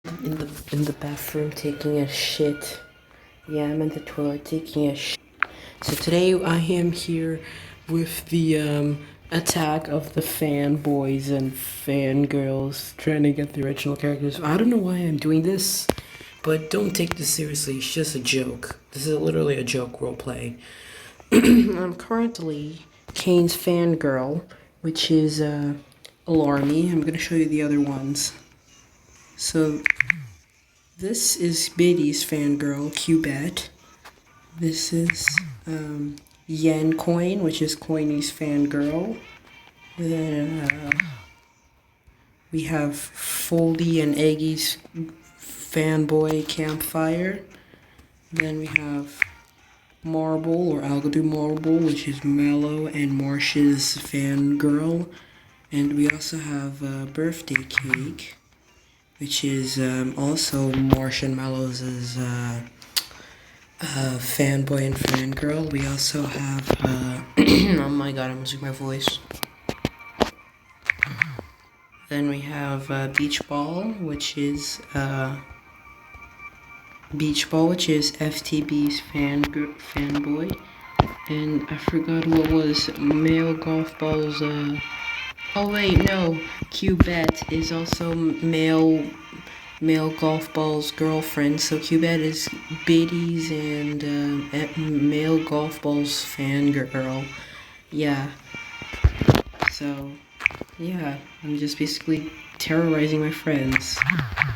In the bathroom taking a shit. Yeah, I'm in the toilet taking a shit. So today I am here with the attack of the fanboys and fangirls trying to get the original characters. I don't know why I'm doing this, but don't take this seriously. It's just a joke. This is literally a joke roleplay. I'm currently Kane's fangirl, which is Alarmy. I'm gonna show you the other ones. So this is Biddy's fangirl, Cubette. This is Yen Coin, which is Coiny's fangirl. Then we have Foldy and Eggy's fanboy Campfire. Then we have Marble, or Algadu Marble, which is Mellow and Marsh's fangirl. And we also have Birthday Cake, which is also Marsh and Mellow's fanboy and fangirl. We also have, oh my god, I'm losing my voice. Then we have Beach Ball, which is FTB's fanboy. And I forgot what was Male Golf Ball's, oh wait, no, Cubette is also Male Golf Ball's girlfriend. So Cubette is Biddy's and Male Golf Ball's fangirl. Yeah. So, yeah, I'm just basically terrorizing my friends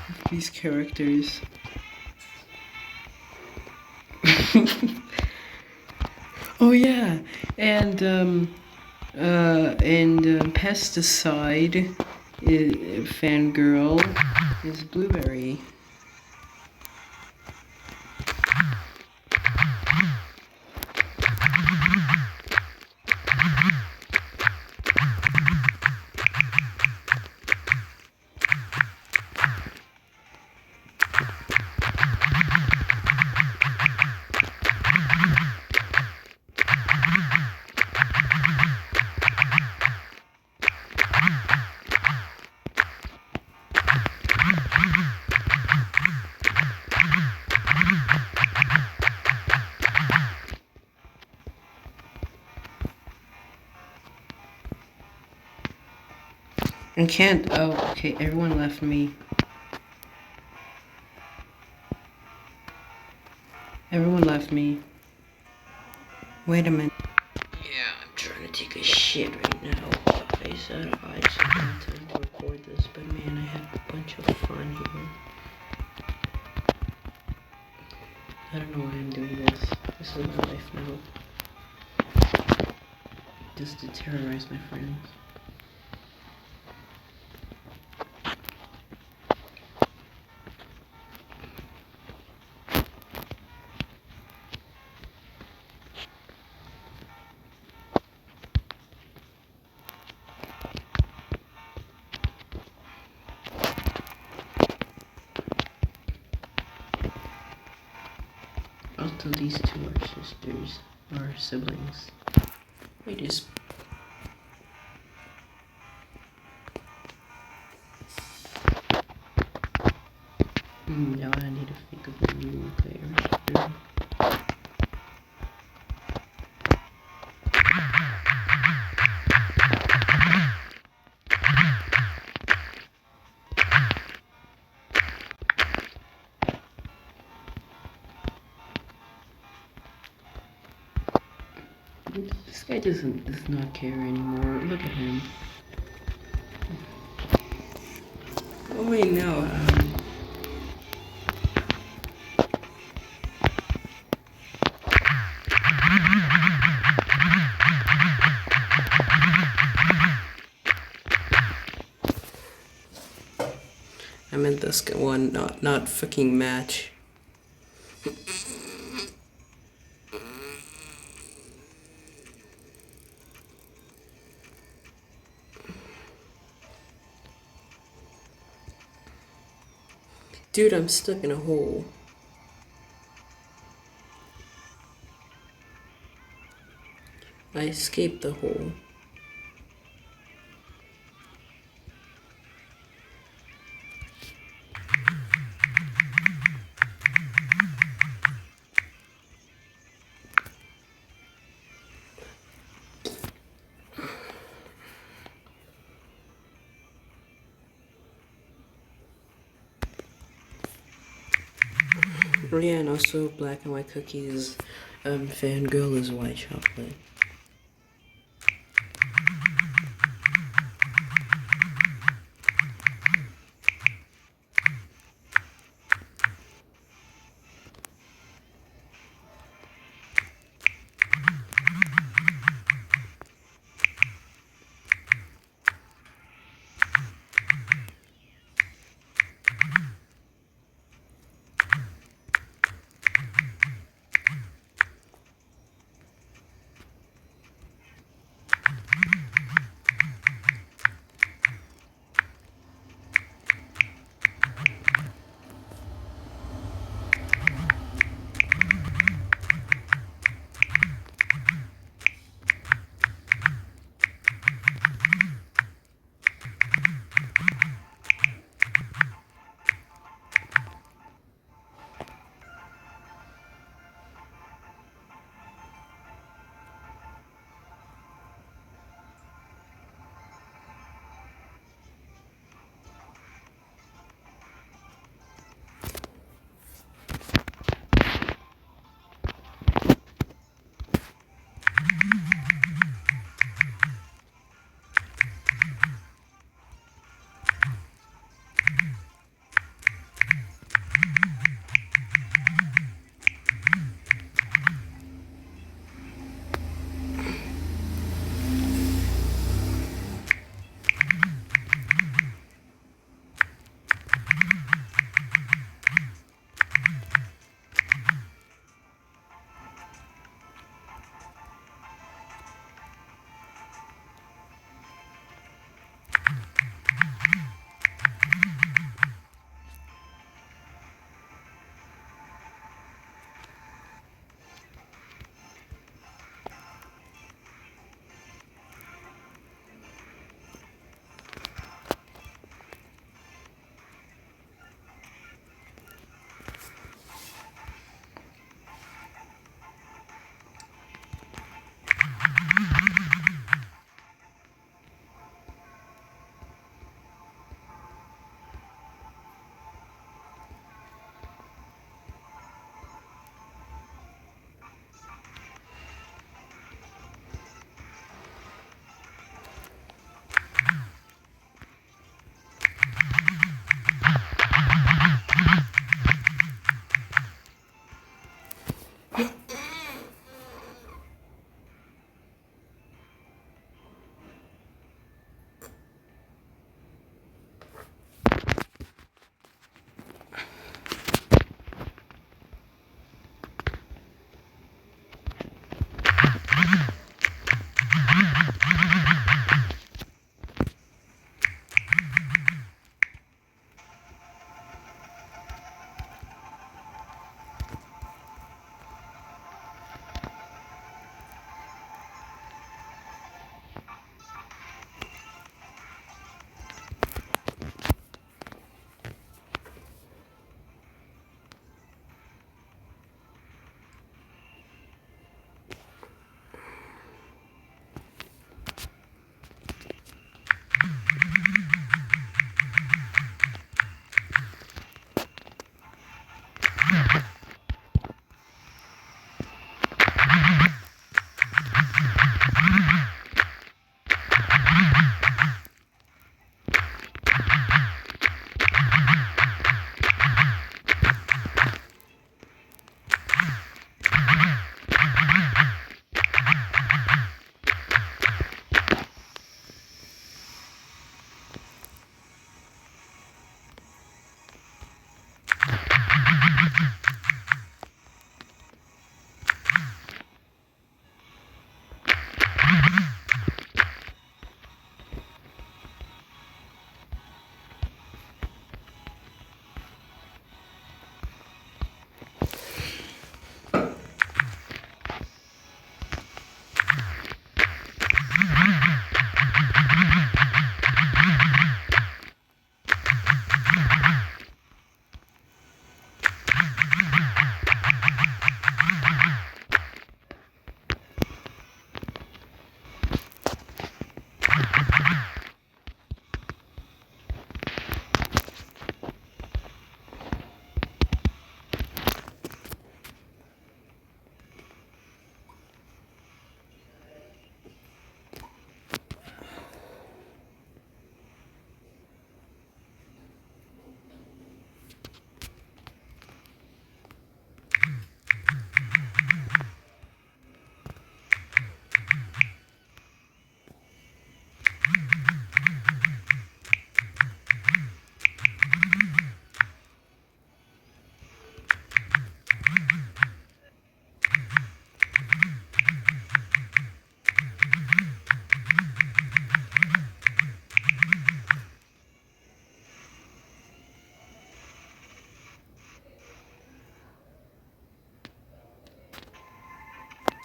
with these characters. Oh yeah, and Pesticide fangirl is Blueberry. I can't. Oh, okay. Everyone left me. Everyone left me. Wait a minute. Yeah, I'm trying to take a shit right now. I said I just had time to record this, but man, I had a bunch of fun here. I don't know why I'm doing this. This is my life now. Just to terrorize my friends. Also, these two are sisters, or siblings. Wait, is... now I need to think of a new character. This guy does not care anymore. Look at him. Oh wait, no. I meant this one, not fucking match. Dude, I'm stuck in a hole. I escaped the hole. Oh yeah, and also black and white cookies. Fangirl is white chocolate.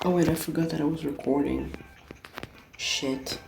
Oh wait, I forgot that I was recording. Shit.